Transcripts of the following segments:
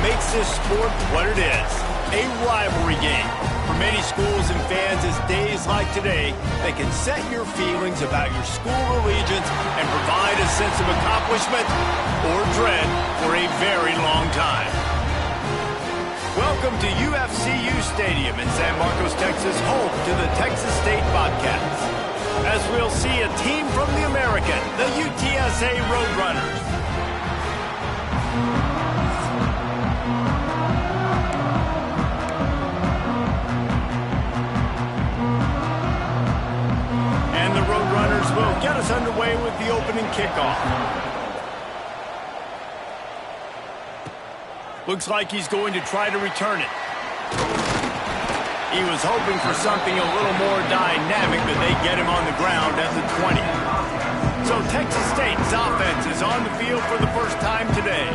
makes this sport what it is, a rivalry game. For many schools and fans, it's days like today that can set your feelings about your school allegiance and provide a sense of accomplishment or dread for a very long time. Welcome to UFCU Stadium in San Marcos, Texas, home to the Texas State Bobcats. As we'll see a team from the American, the UTSA Roadrunners. And the Roadrunners will get us underway with the opening kickoff. Looks like he's going to try to return it. He was hoping for something a little more dynamic, but they get him on the ground at the 20. So Texas State's offense is on the field for the first time today.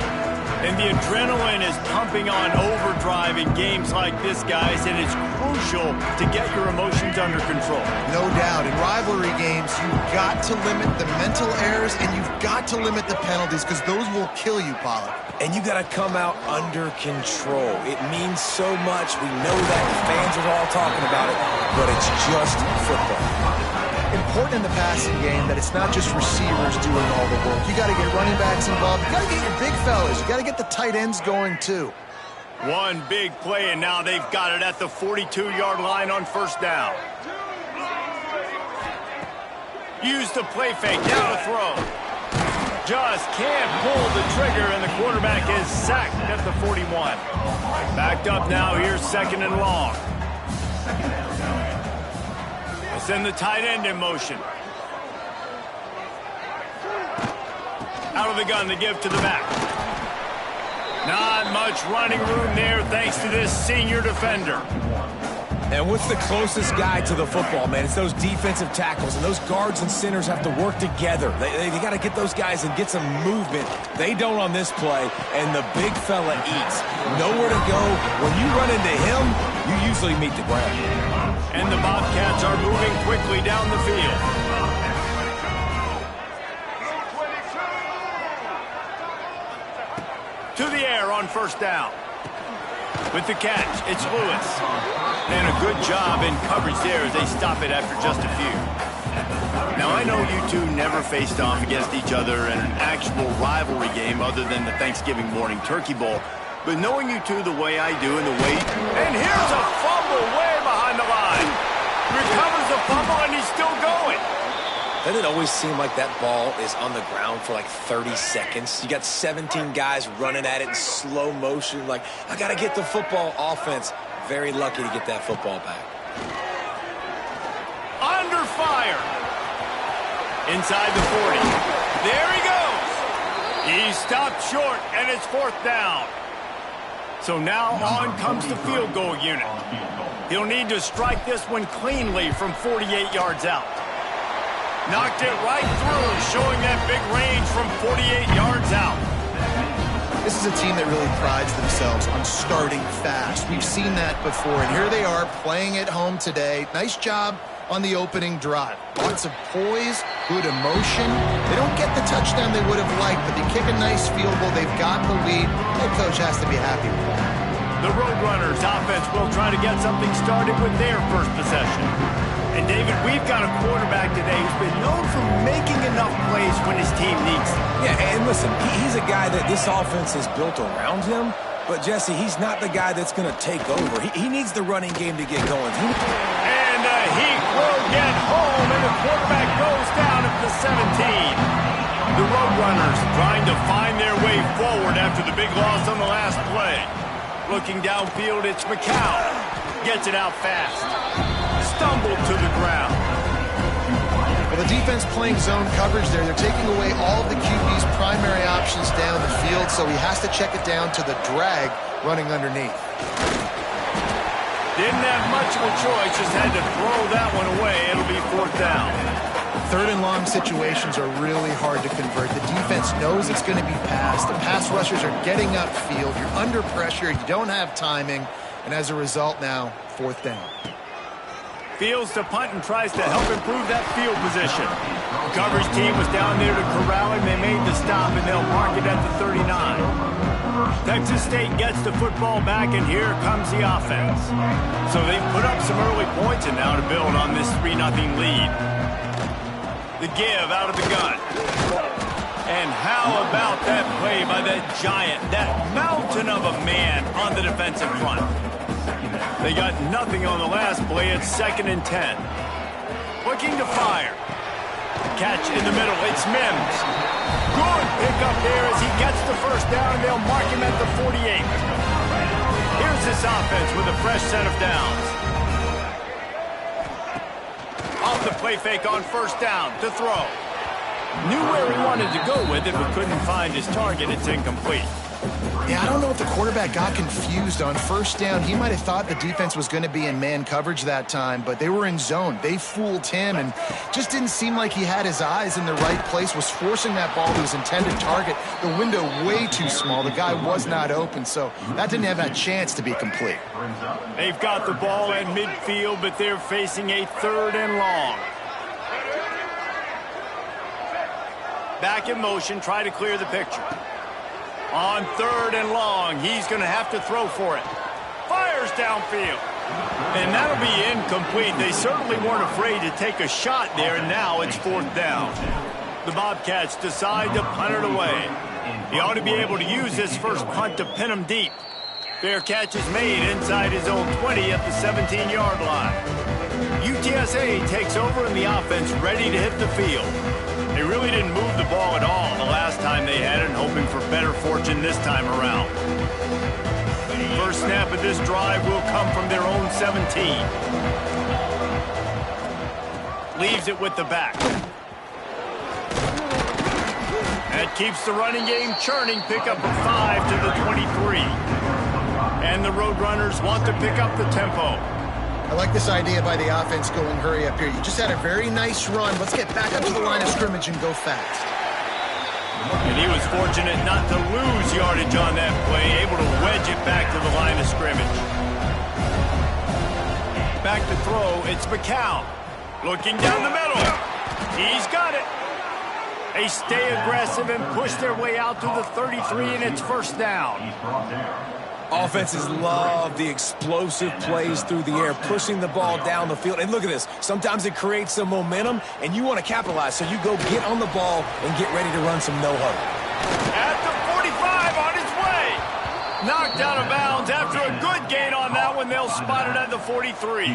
And the adrenaline is pumping on overdrive in games like this, guys, and it's crucial to get your emotions under control. No doubt. In rivalry games, you've got to limit the mental errors and you've got to limit the penalties because those will kill you, Pollock. And you got to come out under control. It means so much. We know that. The fans are all talking about it, but it's just football. Important in the passing game that it's not just receivers doing all the work. You got to get running backs involved. You got to get your big fellas. You got to get the tight ends going too. One big play, and now they've got it at the 42-yard line on first down. Use the play fake, down the throw. Just can't pull the trigger, and the quarterback is sacked at the 41. Backed up now, here's second and long. Send the tight end in motion. Out of the gun, the give to the back. Not much running room there thanks to this senior defender. And what's the closest guy to the football, man? It's those defensive tackles, and those guards and centers have to work together. They got to get those guys and get some movement. They don't on this play, and the big fella eats. Nowhere to go. When you run into him, you usually meet the ground. And the Bobcats are moving quickly down the field. To the air on first down. With the catch, it's Lewis. And a good job in coverage there as they stop it after just a few. Now, I know you two never faced off against each other in an actual rivalry game other than the Thanksgiving morning Turkey Bowl. But knowing you two the way I do and the way... And here's a fumble way behind the line. Recovers the fumble and he's still going. Doesn't it always seem like that ball is on the ground for like 30 seconds? You got 17 guys running at it in slow motion. Like, I got to get the football. Offense, very lucky to get that football back. Under fire. Inside the 40. There he goes. He stopped short and it's fourth down. So now on comes the field goal unit. He'll need to strike this one cleanly from 48 yards out. Knocked it right through, showing that big range from 48 yards out. This is a team that really prides themselves on starting fast. We've seen that before, and here they are playing at home today. Nice job on the opening drive. Lots of poise, good emotion. They don't get the touchdown they would have liked, but they kick a nice field goal. They've got the lead. Head coach has to be happy with that. The Roadrunners offense will try to get something started with their first possession. And David, we've got a quarterback today who's been known for making enough plays when his team needs them. Yeah, and listen, he's a guy that this offense is built around him. But, Jesse, he's not the guy that's going to take over. He needs the running game to get going. And he will get home, and the quarterback goes down at the 17. The Roadrunners trying to find their way forward after the big loss on the last play. Looking downfield, it's McCow. Gets it out fast. Stumbled to the ground. Well, the defense playing zone coverage there. They're taking away all of the QB's primary options down the field, so he has to check it down to the drag running underneath. Didn't have much of a choice, just had to throw that one away. It'll be fourth down. Third and long situations are really hard to convert. The defense knows it's going to be passed. The pass rushers are getting upfield. You're under pressure. You don't have timing. And as a result now, fourth down. Fields to punt and tries to help improve that field position. The coverage team was down there to corral him. They made the stop, and they'll mark it at the 39. Texas State gets the football back, and here comes the offense. So they've put up some early points, and now to build on this 3-0 lead. The give out of the gun. And how about that play by that giant, that mountain of a man on the defensive front? They got nothing on the last play. It's 2nd and 10. Looking to fire. Catch in the middle. It's Mims. Good pickup there as he gets the first down, and they'll mark him at the 48. Here's this offense with a fresh set of downs. Off the play fake on 1st down to throw. Knew where he wanted to go with it, but couldn't find his target. It's incomplete. Yeah, I don't know if the quarterback got confused on 1st down. He might have thought the defense was going to be in man coverage that time, but they were in zone. They fooled him and just didn't seem like he had his eyes in the right place, was forcing that ball to his intended target. The window way too small. The guy was not open, so that didn't have that chance to be complete. They've got the ball at midfield, but they're facing a 3rd and long. Back in motion, try to clear the picture. On 3rd and long, he's going to have to throw for it. Fires downfield. And that'll be incomplete. They certainly weren't afraid to take a shot there, and now it's 4th down. The Bobcats decide to punt it away. He ought to be able to use this first punt to pin him deep. Fair catch is made inside his own 20 at the 17-yard line. UTSA takes over in the offense, ready to hit the field. They really didn't move the ball at all the last time they had it, hoping for better fortune this time around. First snap of this drive will come from their own 17. Leaves it with the back. That keeps the running game churning. Pick up a 5 to the 23. And the Roadrunners want to pick up the tempo. I like this idea by the offense going hurry up here. You just had a very nice run. Let's get back up to the line of scrimmage and go fast. And he was fortunate not to lose yardage on that play, able to wedge it back to the line of scrimmage. Back to throw, it's McCown. Looking down the middle. He's got it. They stay aggressive and push their way out to the 33, and it's 1st down. Offenses love the explosive plays through the air, pushing the ball down the field. And look at this. Sometimes it creates some momentum, and you want to capitalize. So you go get on the ball and get ready to run some no-huddle. At the 45, on his way. Knocked out of bounds after a good gain on that one. They'll spot it at the 43.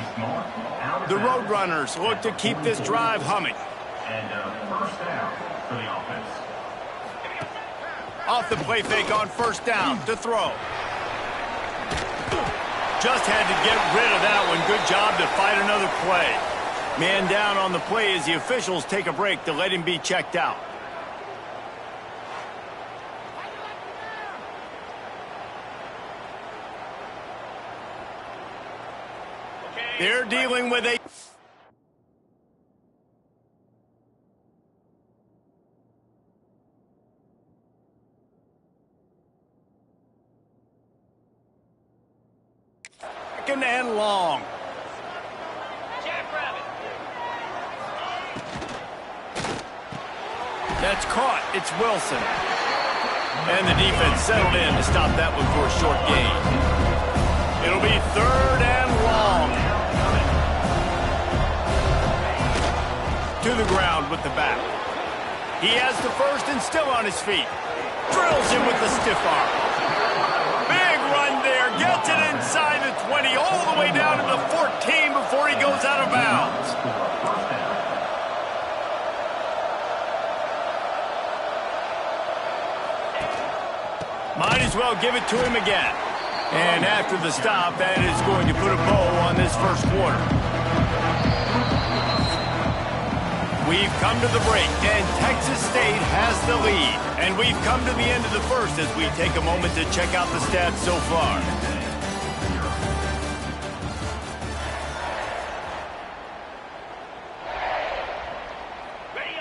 The Roadrunners look to keep this drive humming. And 1st down for the offense. Off the play fake on 1st down to throw. Just had to get rid of that one. Good job to fight another play. Man down on the play as the officials take a break to let him be checked out. They're dealing with a... and long. That's caught. It's Wilson. And the defense settled in to stop that one for a short gain. It'll be 3rd and long. To the ground with the back. He has the first and still on his feet. Drills him with the stiff arm. Big run there. Gets it inside the 20, all the way down to the 14 before he goes out of bounds. Might as well give it to him again. And after the stop, that is going to put a bow on this first quarter. We've come to the break, and Texas State has the lead. And we've come to the end of the first as we take a moment to check out the stats so far.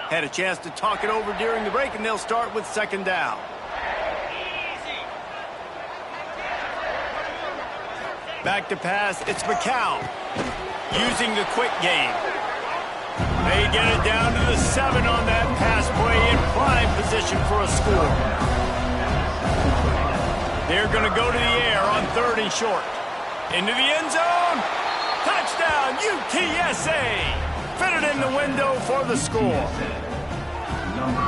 Had a chance to talk it over during the break, and they'll start with 2nd down. Back to pass, it's McCown. Using the quick game. They get it down to the 7 on that pass play in prime position for a score. They're going to go to the air on 3rd and short. Into the end zone. Touchdown, UTSA. Fitted in the window for the score.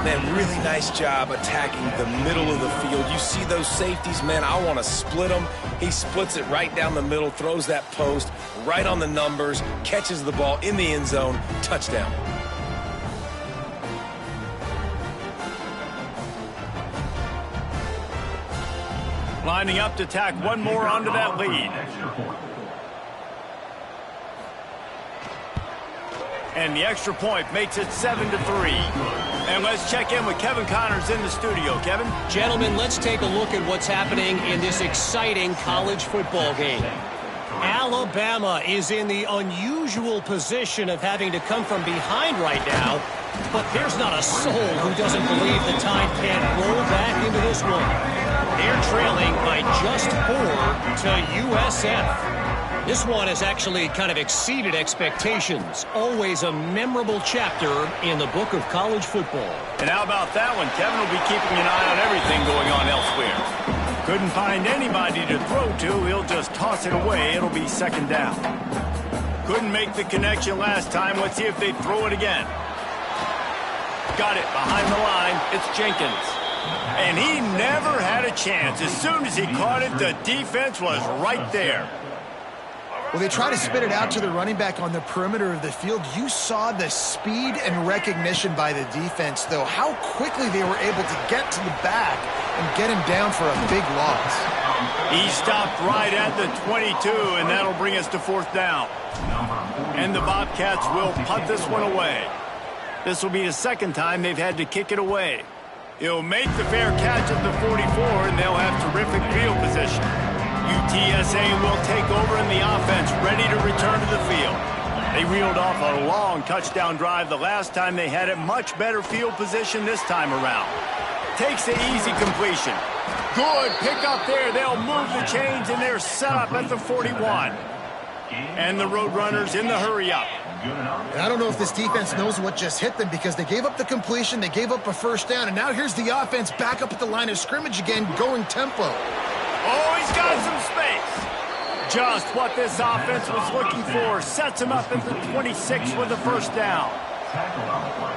Man, really nice job attacking the middle of the field. You see those safeties, man, I want to split them. He splits it right down the middle, throws that post right on the numbers, catches the ball in the end zone, touchdown. Lining up to tack one more onto that lead. And the extra point makes it 7-3. And let's check in with Kevin Connors in the studio. Kevin? Gentlemen, let's take a look at what's happening in this exciting college football game. Alabama is in the unusual position of having to come from behind right now, but there's not a soul who doesn't believe the Tide can't roll back into this one. They're trailing by just 4 to USF. This one has actually kind of exceeded expectations. Always a memorable chapter in the book of college football. And how about that one? Kevin will be keeping an eye on everything going on elsewhere. Couldn't find anybody to throw to. He'll just toss it away. It'll be 2nd down. Couldn't make the connection last time. Let's see if they throw it again. Got it behind the line. It's Jenkins. And he never had a chance. As soon as he caught it, the defense was right there. Well, they try to spit it out to the running back on the perimeter of the field. You saw the speed and recognition by the defense, though, how quickly they were able to get to the back and get him down for a big loss. He stopped right at the 22, and that'll bring us to 4th down. And the Bobcats will punt this one away. This will be the 2nd time they've had to kick it away. He'll make the fair catch at the 44, and they'll have terrific field position. UTSA will take over in the offense, ready to return to the field. They reeled off a long touchdown drive the last time they had it. Much better field position this time around. Takes the easy completion. Good pick up there. They'll move the chains, and they're set up at the 41. And the Roadrunners in the hurry up. And I don't know if this defense knows what just hit them, because they gave up the completion, they gave up a 1st down, and now here's the offense back up at the line of scrimmage again, going tempo. Oh, he's got some space. Just what this offense was looking for. Sets him up at the 26 with the 1st down.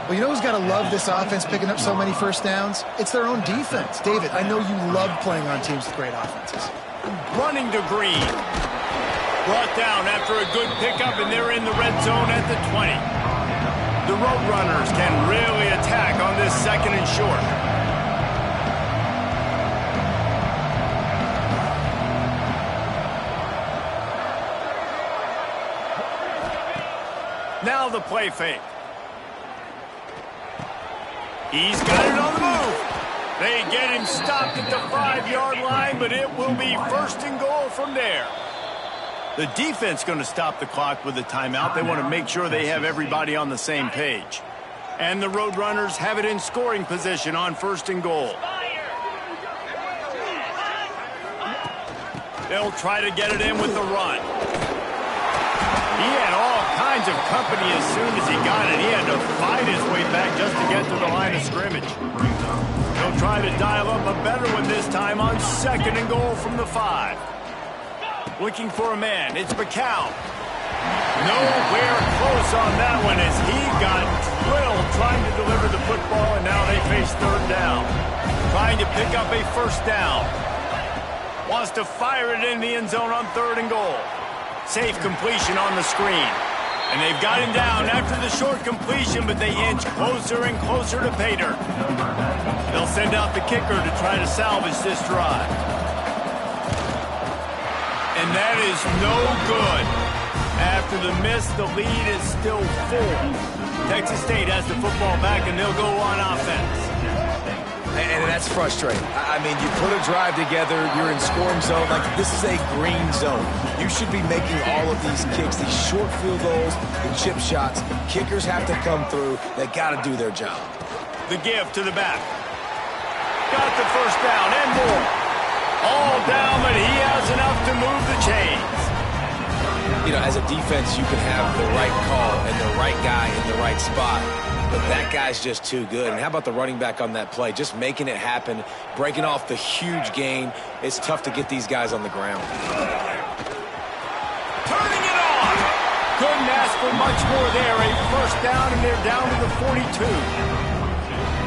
Well, you know who's got to love this offense picking up so many 1st downs? It's their own defense. David, I know you love playing on teams with great offenses. Running to Green. Brought down after a good pickup, and they're in the red zone at the 20. The Roadrunners can really attack on this 2nd and short. Now the play fake. He's got it on the move. They get him stopped at the 5-yard line, but it will be 1st and goal from there. The defense going to stop the clock with a timeout. They want to make sure they have everybody on the same page. And the Roadrunners have it in scoring position on 1st and goal. They'll try to get it in with the run. He had all kinds of company as soon as he got it. He had to fight his way back just to get to the line of scrimmage. He'll try to dial up a better one this time on 2nd and goal from the 5. Looking for a man. It's McCown. Nowhere close on that one as he got drilled trying to deliver the football, and now they face 3rd down. Trying to pick up a 1st down. Wants to fire it in the end zone on 3rd and goal. Safe completion on the screen. And they've got him down after the short completion, but they inch closer and closer to pay dirt. They'll send out the kicker to try to salvage this drive. And that is no good. After the miss, the lead is still 4. Texas State has the football back, and they'll go on offense. And that's frustrating. I mean, you put a drive together, you're in scoring zone. Like, this is a green zone. You should be making all of these kicks, these short field goals, the chip shots. Kickers have to come through. They got to do their job. The give to the back. Got the 1st down and more. All down, but he has enough to move the chains. You know, as a defense, you can have the right call and the right guy in the right spot, but that guy's just too good. And how about the running back on that play? Just making it happen, breaking off the huge gain. It's tough to get these guys on the ground. Turning it on. Couldn't ask for much more there. A first down, and they're down to the 42.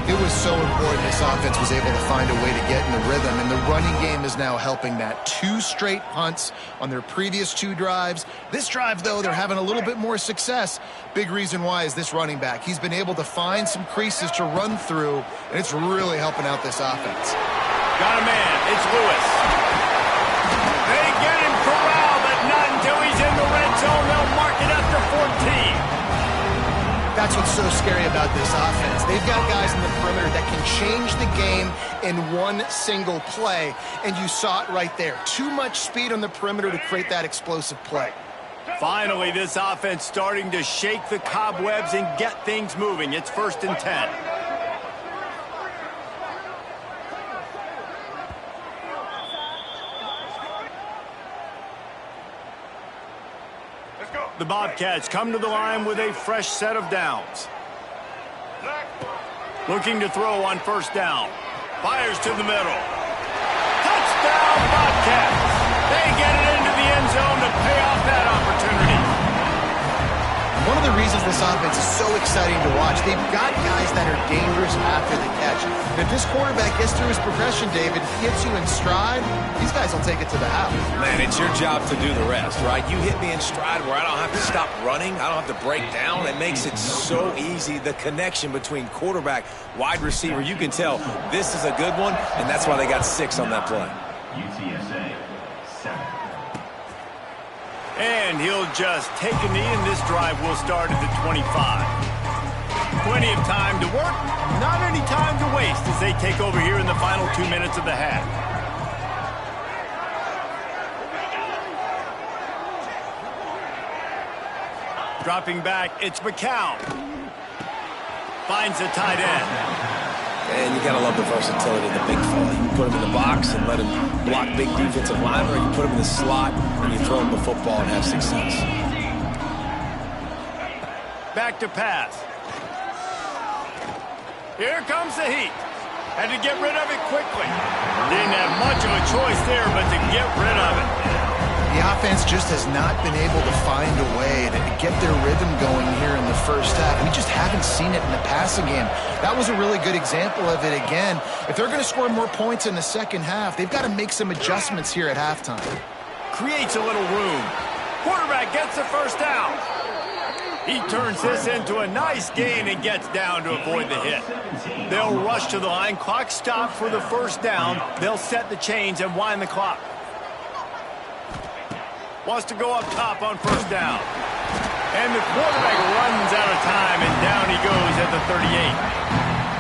It was so important this offense was able to find a way to get in the rhythm, and the running game is now helping that. 2 straight punts on their previous 2 drives. This drive, though, they're having a little bit more success. Big reason why is this running back. He's been able to find some creases to run through, and it's really helping out this offense. Got a man. It's Lewis. They get him corralled, but not until he's in the red zone. They'll mark it up to 14. That's what's so scary about this offense. They've got guys in the perimeter that can change the game in one single play, and you saw it right there. Too much speed on the perimeter to create that explosive play. Finally, this offense starting to shake the cobwebs and get things moving. It's 1st and 10. The Bobcats come to the line with a fresh set of downs. Looking to throw on 1st down. Fires to the middle. Touchdown, Bobcats! They get it into the end zone to pay off that opportunity. One of the reasons this offense is so exciting to watch, they've got guys that are dangerous after the catch. And if this quarterback gets through his progression, David, gets you in stride, these guys will take it to the house. Man, it's your job to do the rest, right? You hit me in stride where I don't have to stop running. I don't have to break down. It makes it so easy. The connection between quarterback, wide receiver, you can tell this is a good one, and that's why they got 6 on that play. UTSA 7. And he'll just take a knee, and this drive will start at the 25. Plenty of time to work, not any time to waste as they take over here in the final 2 minutes of the half. Dropping back, it's McCown. Finds a tight end. And you got to love the versatility of the big fella. You put him in the box and let him block big defensive linemen, or you put him in the slot and you throw him the football and have success. Back to pass. Here comes the heat. Had to get rid of it quickly. Didn't have much of a choice there, but to get rid of it. The offense just has not been able to find a way to get their rhythm going here in the first half. We just haven't seen it in the passing game. That was a really good example of it again. If they're going to score more points in the second half, they've got to make some adjustments here at halftime. Creates a little room. Quarterback gets the 1st down. He turns this into a nice gain and gets down to avoid the hit. They'll rush to the line. Clock stopped for the 1st down. They'll set the chains and wind the clock. Wants to go up top on 1st down. And the quarterback runs out of time, and down he goes at the 38.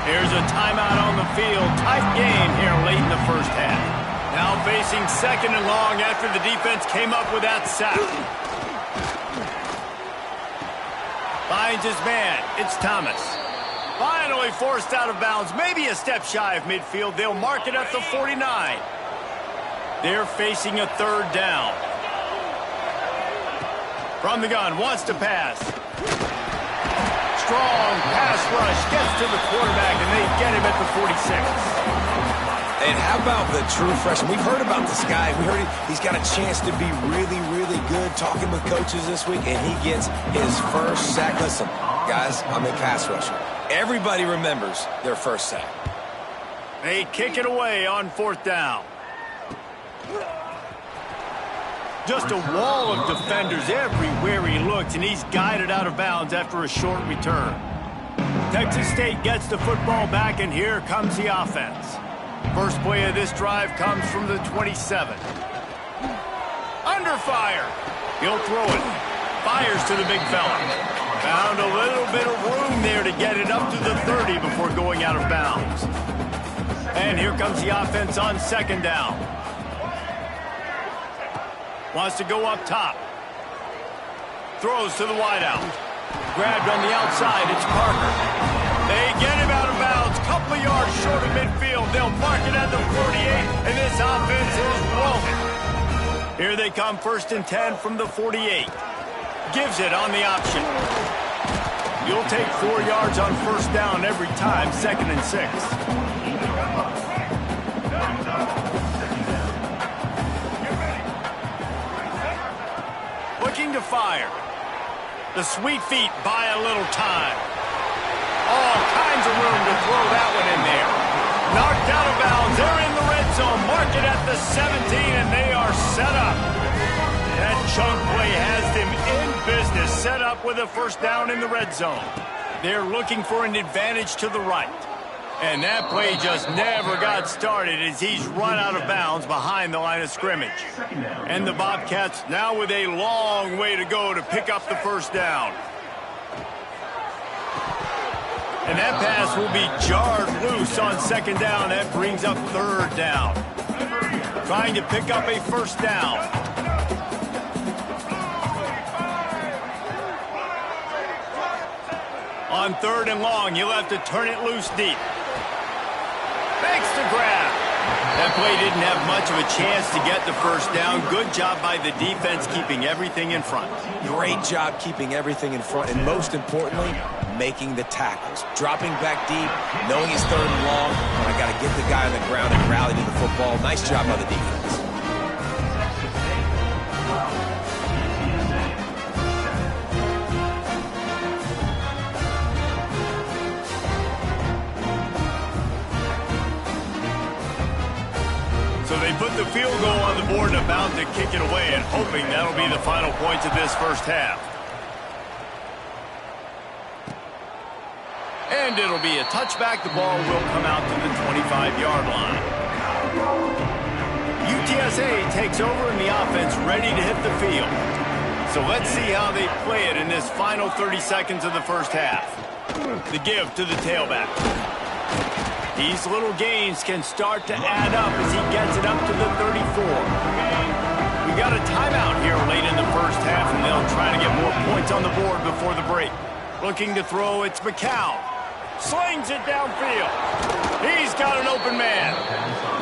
Here's a timeout on the field. Tight game here late in the first half. Now facing 2nd and long after the defense came up with that sack. Finds his man. It's Thomas. Finally forced out of bounds. Maybe a step shy of midfield. They'll mark it at the 49. They're facing a 3rd down. From the gun, wants to pass. Strong pass rush, gets to the quarterback, and they get him at the 46. And how about the true freshman? We've heard about this guy. We heard he's got a chance to be really, really good. Talking with coaches this week, and he gets his 1st sack. Listen, guys, I'm a pass rusher. Everybody remembers their 1st sack. They kick it away on 4th down. Just a wall of defenders everywhere he looks, and he's guided out of bounds after a short return. Texas State gets the football back, and here comes the offense. First play of this drive comes from the 27. Under fire. He'll throw it. Fires to the big fella. Found a little bit of room there to get it up to the 30 before going out of bounds. And here comes the offense on 2nd down. Wants to go up top. Throws to the wideout. Grabbed on the outside. It's Parker. They get him out of bounds. Couple of yards short of midfield. They'll mark it at the 48, and this offense is rolling. Here they come, 1st and 10 from the 48. Gives it on the option. You'll take 4 yards on first down every time, 2nd and 6. Looking to fire. The sweet feet buy a little time. All kinds of room to throw that one in there. Knocked out of bounds. They're in the red zone. Mark it at the 17, and they are set up. That chunk play has them in business, set up with a first down in the red zone. They're looking for an advantage to the right. And that play just never got started as he's run out of bounds behind the line of scrimmage. And the Bobcats now with a long way to go to pick up the first down. And that pass will be jarred loose on 2nd down. That brings up 3rd down. Trying to pick up a first down. On 3rd and long, you'll have to turn it loose deep. Makes the grab. That play didn't have much of a chance to get the first down. Good job by the defense keeping everything in front. Great job keeping everything in front, and most importantly, making the tackles. Dropping back deep, knowing he's 3rd and long, and I got to get the guy on the ground and rally to the football. Nice job by the defense. So they put the field goal on the board and about to kick it away, and hoping that'll be the final points of this first half. And it'll be a touchback. The ball will come out to the 25-yard line. UTSA takes over in the offense, ready to hit the field. So let's see how they play it in this final 30 seconds of the first half. The give to the tailback. These little gains can start to add up as he gets it up to the 34. We got a timeout here late in the first half, and they'll try to get more points on the board before the break. Looking to throw, it's McCown. Slings it downfield. He's got an open man.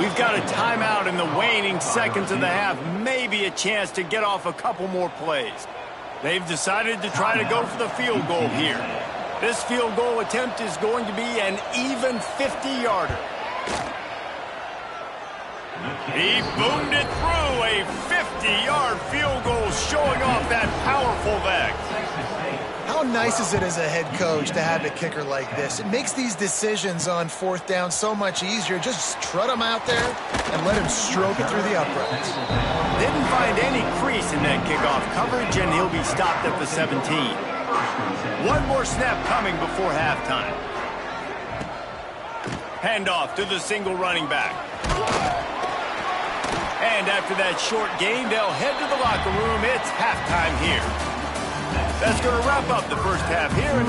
We've got a timeout in the waning seconds of the half. Maybe a chance to get off a couple more plays. They've decided to try to go for the field goal here. This field goal attempt is going to be an even 50-yarder. He boomed it through, a 50-yard field goal showing off that powerful leg. How nice is it as a head coach to have a kicker like this? It makes these decisions on 4th down so much easier. Just trot him out there and let him stroke it through the uprights. Didn't find any crease in that kickoff coverage, and he'll be stopped at the 17. One more snap coming before halftime. Handoff to the single running back. And after that short gain, they'll head to the locker room. It's halftime here. That's going to wrap up the first half here.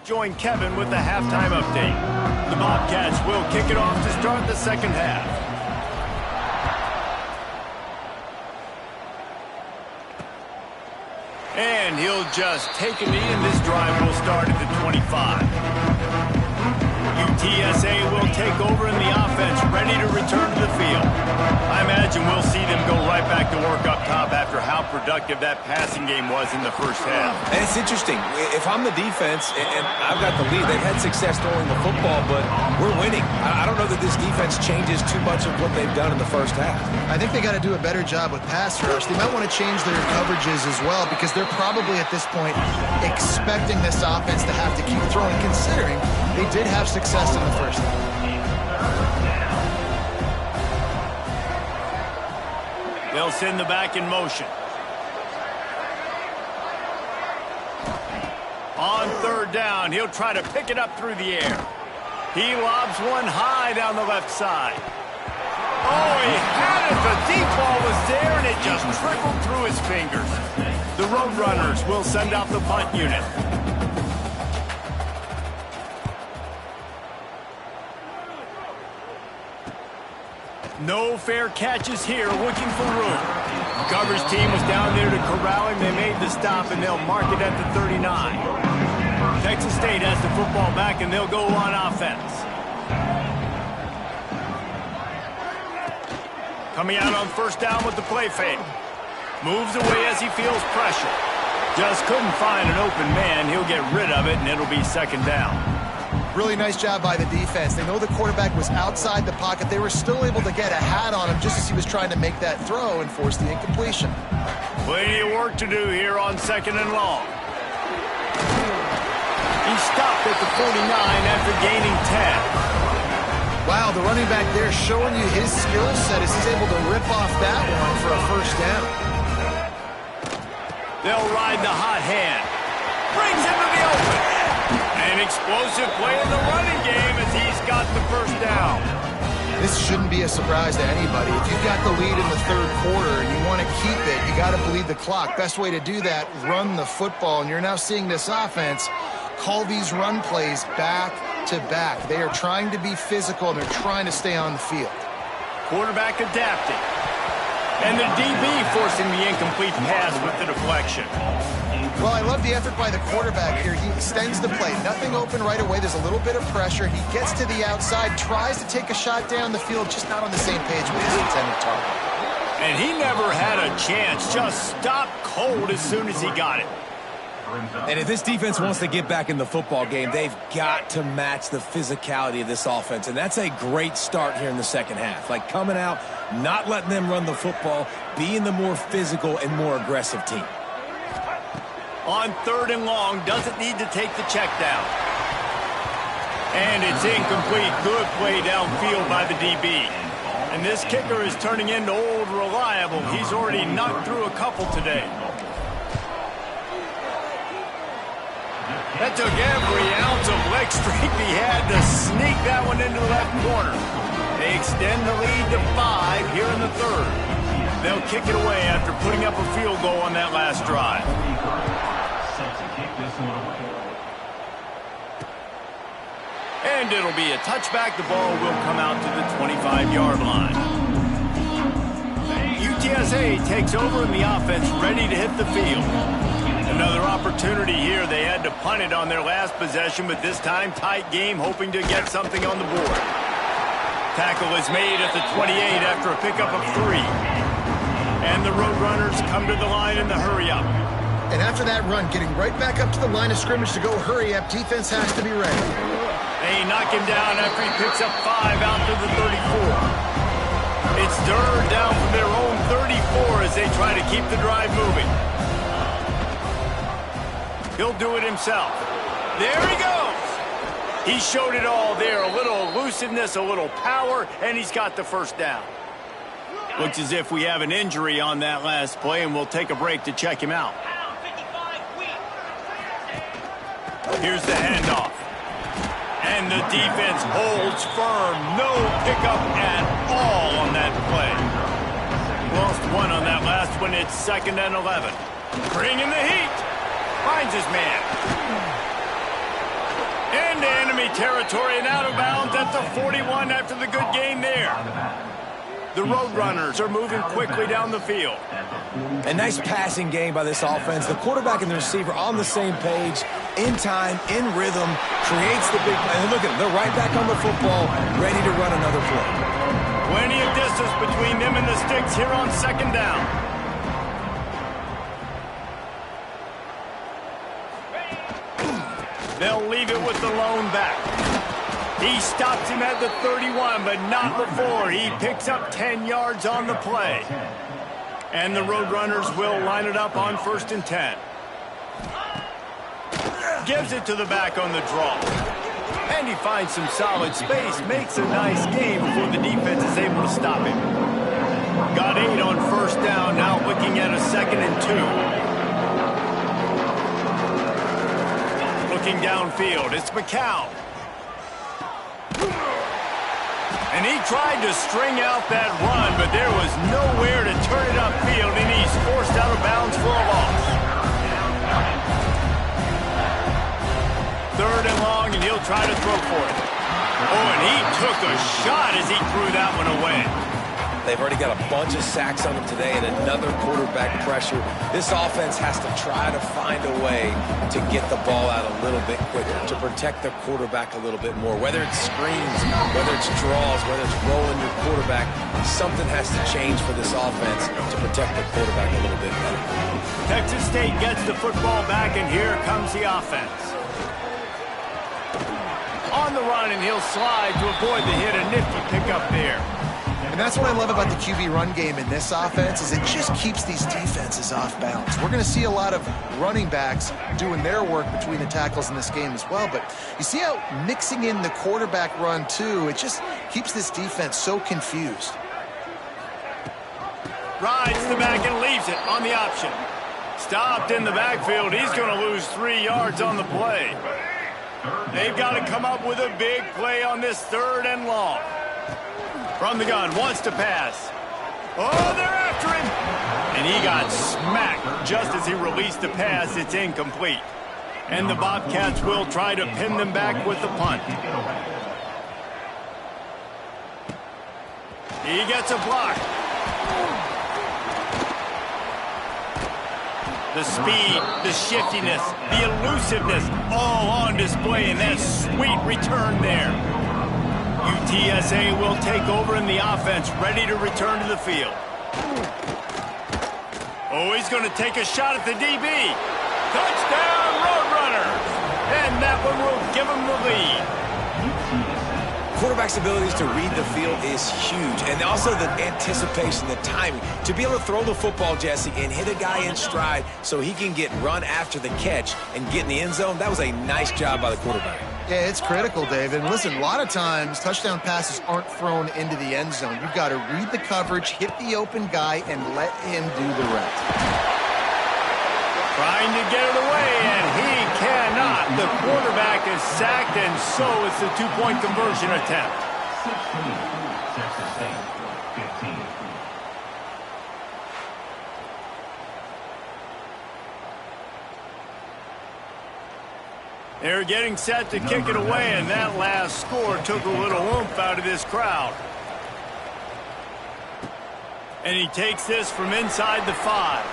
Join Kevin with the halftime update. The Bobcats will kick it off to start the second half. And he'll just take a knee, and this drive will start at the 25. UTSA will take over in the offense, ready to return to the field. I imagine we'll see them go right back to work up top after how productive that passing game was in the first half. And it's interesting. If I'm the defense and I've got the lead, they've had success throwing the football, but we're winning. I don't know that this defense changes too much of what they've done in the first half. I think they got to do a better job with pass rush. They might want to change their coverages as well, because they're probably at this point expecting this offense to have to keep throwing, considering they did have success in the first half. They'll send the back in motion. On third down, he'll try to pick it up through the air. He lobs one high down the left side. Oh, he had it. The deep ball was there, and it just trickled through his fingers. The Roadrunners will send out the punt unit. No fair catches here, looking for room. Coverage team was down there to corral him. They made the stop, and they'll mark it at the 39. Texas State has the football back, and they'll go on offense. Coming out on first down with the play fake. Moves away as he feels pressure. Just couldn't find an open man. He'll get rid of it, and it'll be second down. Really nice job by the defense. They know the quarterback was outside the pocket. They were still able to get a hat on him just as he was trying to make that throw and force the incompletion. Plenty of work to do here on second and long. He stopped at the 49 after gaining 10. Wow, the running back there showing you his skill set as he's able to rip off that one for a first down. They'll ride the hot hand. Brings him to the open. An explosive play in the running game as he's got the first down. This shouldn't be a surprise to anybody. If you've got the lead in the third quarter and you want to keep it, you got to bleed the clock. Best way to do that, run the football. And you're now seeing this offense call these run plays back to back. They are trying to be physical, and they're trying to stay on the field. Quarterback adapting. And the DB forcing the incomplete pass with the deflection. Well, I love the effort by the quarterback here. He extends the play. Nothing open right away. There's a little bit of pressure. He gets to the outside, tries to take a shot down the field, just not on the same page with his intended target. And he never had a chance. Just stopped cold as soon as he got it. And if this defense wants to get back in the football game, they've got to match the physicality of this offense. And that's a great start here in the second half. Like coming out, not letting them run the football, being the more physical and more aggressive team. On third and long, doesn't need to take the check down. And it's incomplete. Good play downfield by the DB. And this kicker is turning into old reliable. He's already knocked through a couple today. That took every ounce of leg strength he had to sneak that one into the left corner. They extend the lead to 5 here in the third. They'll kick it away after putting up a field goal on that last drive. And it'll be a touchback. The ball will come out to the 25-yard line. UTSA takes over in the offense, ready to hit the field. Another opportunity here. They had to punt it on their last possession, but this time tight game, hoping to get something on the board. Tackle is made at the 28 after a pickup of 3. And the Roadrunners come to the line in the hurry-up. And after that run, getting right back up to the line of scrimmage to go hurry up, defense has to be ready. They knock him down after he picks up 5 out to the 34. It's Durr down from their own 34 as they try to keep the drive moving. He'll do it himself. There he goes. He showed it all there. A little elusiveness, a little power, and he's got the first down. Looks as if we have an injury on that last play, and we'll take a break to check him out. Here's the handoff. And the defense holds firm. No pickup at all on that play. Lost one on that last one. It's 2nd and 11. Bringing the heat. Finds his man. Into enemy territory and out of bounds at the 41 after the good gain there. The Roadrunners are moving quickly down the field. A nice passing game by this offense. The quarterback and the receiver on the same page, in time, in rhythm, creates the big play. And look at them, they're right back on the football, ready to run another play. Plenty of distance between them and the sticks here on second down. They'll leave it with the lone back. He stops him at the 31, but not before. He picks up 10 yards on the play. And the Roadrunners will line it up on 1st and 10. Gives it to the back on the draw. And he finds some solid space, makes a nice game before the defense is able to stop him. Got 8 on 1st down, now looking at a 2nd and 2. Looking downfield, it's McCown. And he tried to string out that run, but there was nowhere to turn it upfield, and he's forced out of bounds for a loss. 3rd and long, and he'll try to throw for it. Oh, and he took a shot as he threw that one away. They've already got a bunch of sacks on them today and another quarterback pressure. This offense has to try to find a way to get the ball out a little bit quicker, to protect the quarterback a little bit more. Whether it's screens, whether it's draws, whether it's rolling your quarterback, something has to change for this offense to protect the quarterback a little bit better. Texas State gets the football back, and here comes the offense. On the run, and he'll slide to avoid the hit. A nifty pickup there. And that's what I love about the QB run game in this offense is it just keeps these defenses off balance. We're going to see a lot of running backs doing their work between the tackles in this game as well. But you see how mixing in the quarterback run, too, it just keeps this defense so confused. Rides the back and leaves it on the option. Stopped in the backfield. He's going to lose 3 yards on the play. They've got to come up with a big play on this 3rd and long. From the gun, wants to pass. Oh, they're after him. And he got smacked just as he released the pass. It's incomplete. And the Bobcats will try to pin them back with the punt. He gets a block. The speed, the shiftiness, the elusiveness, all on display in that sweet return there. UTSA will take over in the offense, ready to return to the field. Oh, he's going to take a shot at the DB. Touchdown, Roadrunners! And that one will give him the lead. Quarterback's abilities to read the field is huge, and also the anticipation, the timing. To be able to throw the football, Jesse, and hit a guy in stride so he can get run after the catch and get in the end zone, that was a nice job by the quarterback. Yeah, it's critical, David. And listen, a lot of times touchdown passes aren't thrown into the end zone. You've got to read the coverage, hit the open guy, and let him do the rest. Trying to get it away, and he cannot. The quarterback is sacked, and so it's the 2-point conversion attempt. 16, Texas State, 15. They're getting set to kick it away, and that last score took a little oomph out of this crowd. And he takes this from inside the 5.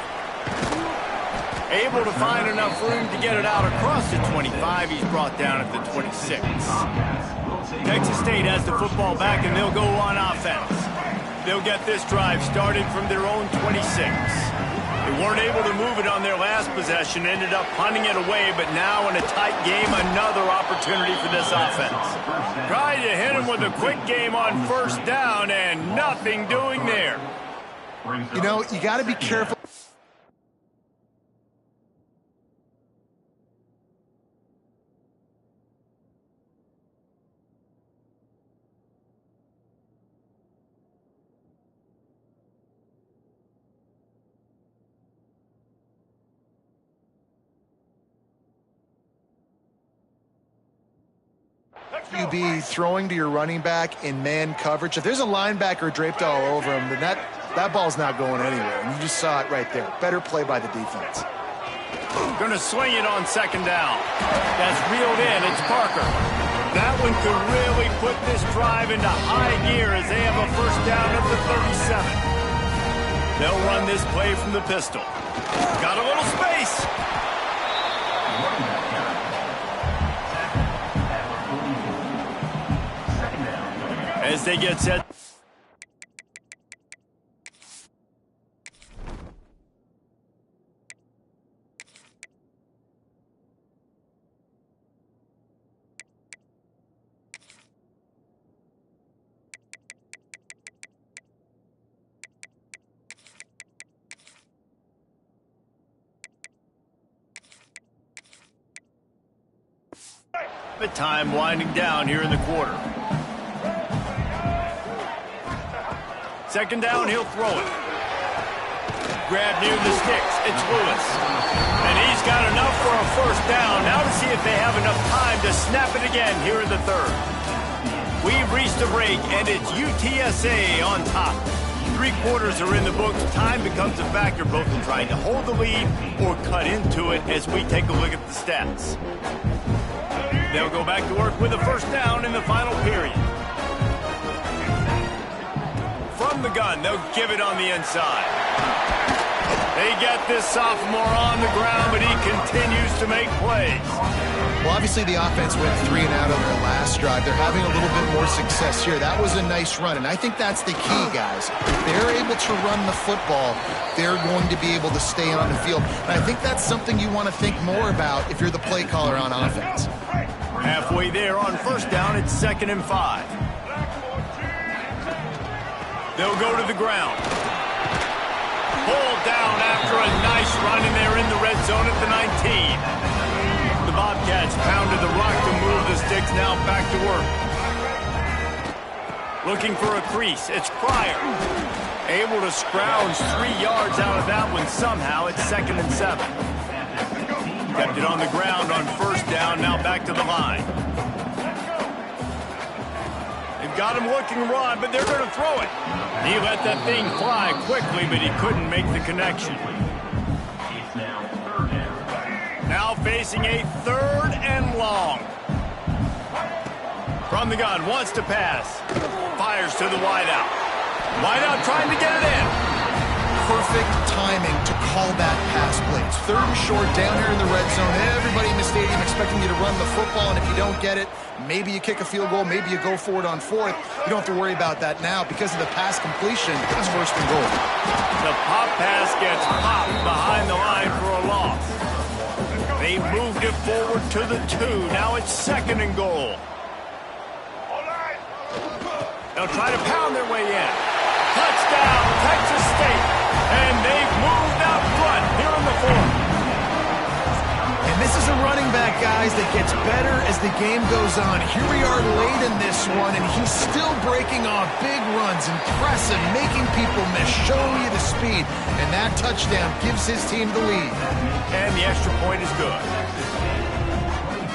Able to find enough room to get it out across the 25. He's brought down at the 26. Texas State has the football back, and they'll go on offense. They'll get this drive started from their own 26. They weren't able to move it on their last possession, ended up punting it away, but now in a tight game, another opportunity for this offense. Tried to hit him with a quick game on 1st down, and nothing doing there. You know, you got to be careful. QB throwing to your running back in man coverage. If there's a linebacker draped all over him, then that ball's not going anywhere. And you just saw it right there. Better play by the defense. Going to swing it on second down. That's reeled in. It's Parker. That one could really put this drive into high gear as they have a first down at the 37. They'll run this play from the pistol. Got a little space. As they get set. The time winding down here in the quarter. Second down, he'll throw it. Grab near the sticks. It's Lewis. And he's got enough for a first down. Now to see if they have enough time to snap it again here in the third. We've reached a break, and it's UTSA on top. 3 quarters are in the books. Time becomes a factor both in trying to hold the lead or cut into it as we take a look at the stats. They'll go back to work with a first down in the final period. From the gun, they'll give it on the inside. They get this sophomore on the ground, but he continues to make plays. Well, obviously the offense went 3 and out on their last drive. They're having a little bit more success here. That was a nice run, and I think that's the key, guys. If they're able to run the football, they're going to be able to stay on the field. And I think that's something you want to think more about if you're the play caller on offense. Halfway there on first down, it's 2nd and 5. They'll go to the ground. Pulled down after a nice run, and they're in the red zone at the 19. The Bobcats pounded the rock to move the sticks, now back to work. Looking for a crease, it's Pryor. Able to scrounge 3 yards out of that one somehow. It's 2nd and 7. Kept it on the ground on first down, now back to the line. They've got him looking run, but they're going to throw it. He let that thing fly quickly, but he couldn't make the connection. Now facing a 3rd and long. From the gun, wants to pass. Fires to the wideout. Wideout trying to get it in. Perfect timing to call that pass plays. 3rd and short down here in the red zone. Everybody in the stadium expecting you to run the football, and if you don't get it, maybe you kick a field goal, maybe you go for it on 4th. You don't have to worry about that now. Because of the pass completion, it's 1st and goal. The pop pass gets popped behind the line for a loss. They moved it forward to the 2. Now it's 2nd and goal. They'll try to pound their way in. Touchdown, Texas State. And they've moved out front here in the 4th. And this is a running back, guys, that gets better as the game goes on. Here we are late in this one, and he's still breaking off big runs. Impressive, making people miss, showing you the speed. And that touchdown gives his team the lead. And the extra point is good.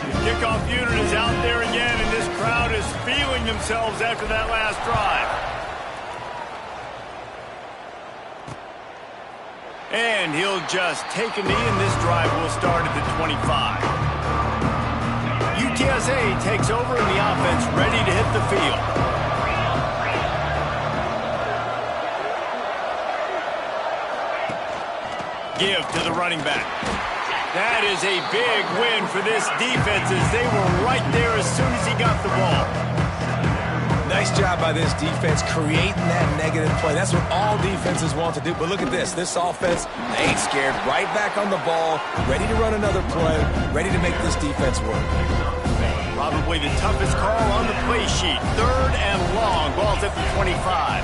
The kickoff unit is out there again, and this crowd is feeling themselves after that last drive. And he'll just take a knee, and this drive will start at the 25. UTSA takes over, and the offense ready to hit the field. Give to the running back. That is a big win for this defense as they were right there as soon as he got the ball. Nice job by this defense creating that negative play. That's what all defenses want to do. But look at this. This offense, they ain't scared. Right back on the ball, ready to run another play, ready to make this defense work. Probably the toughest call on the play sheet. 3rd and long. Ball's at the 25.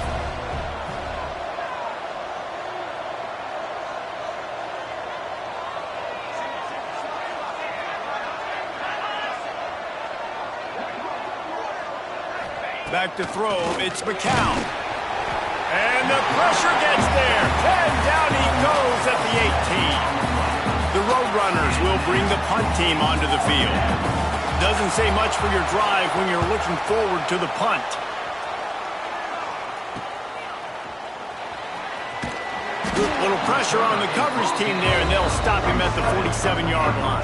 Back to throw, it's McCown. And the pressure gets there. And down he goes at the 18. The Roadrunners will bring the punt team onto the field. Doesn't say much for your drive when you're looking forward to the punt. Good little pressure on the coverage team there, and they'll stop him at the 47-yard line.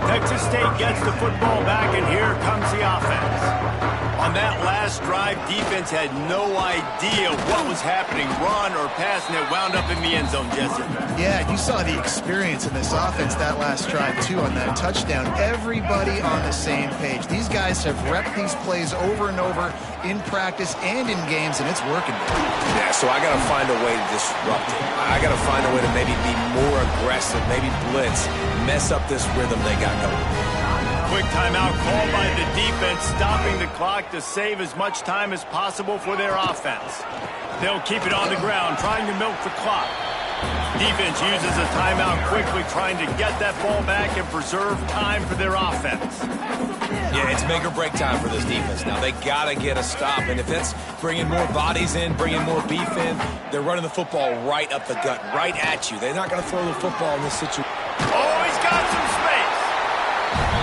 Texas State gets the football back, and here comes the offense. On that last drive, defense had no idea what was happening, run or pass, and it wound up in the end zone, Jesse. Yeah, you saw the experience in this offense that last drive, too, on that touchdown. Everybody on the same page. These guys have repped these plays over and over in practice and in games, and it's working. Yeah, so I got to find a way to disrupt it. I got to find a way to maybe be more aggressive, maybe blitz, mess up this rhythm they got going. Quick timeout called by the defense, stopping the clock to save as much time as possible for their offense. They'll keep it on the ground, trying to milk the clock. Defense uses a timeout quickly, trying to get that ball back and preserve time for their offense. Yeah, it's make or break time for this defense. Now, they got to get a stop, and if that's bringing more bodies in, bringing more beef in, they're running the football right up the gut, right at you. They're not going to throw the football in this situation. Oh, he's got some space.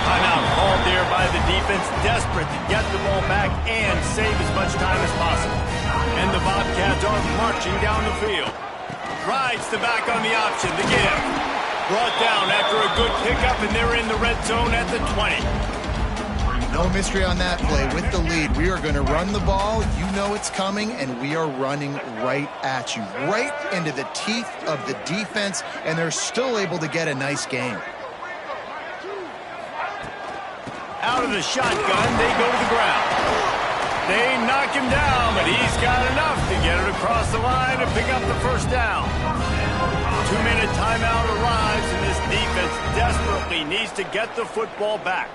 Timeout called there by the defense, desperate to get the ball back and save as much time as possible. And the Bobcats are marching down the field. Rides the back on the option, the give. Brought down after a good pickup, and they're in the red zone at the 20. No mystery on that play. With the lead, we are going to run the ball. You know it's coming, and we are running right at you, right into the teeth of the defense, and they're still able to get a nice game. Out of the shotgun, they go to the ground. They knock him down, but he's got enough to get it across the line and pick up the first down. 2-minute timeout arrives, and this defense desperately needs to get the football back.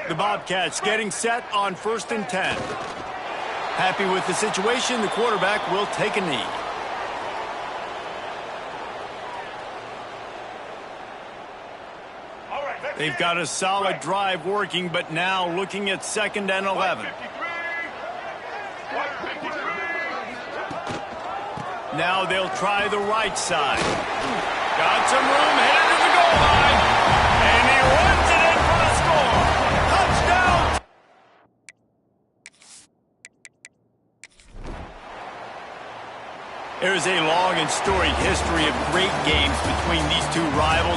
The Bobcats getting set on 1st and 10. Happy with the situation, the quarterback will take a knee. They've got a solid drive working, but now looking at 2nd and 11. Now they'll try the right side. Got some room, headed to the goal line. And he runs it in for the score. Touchdown! There's a long and storied history of great games between these two rivals.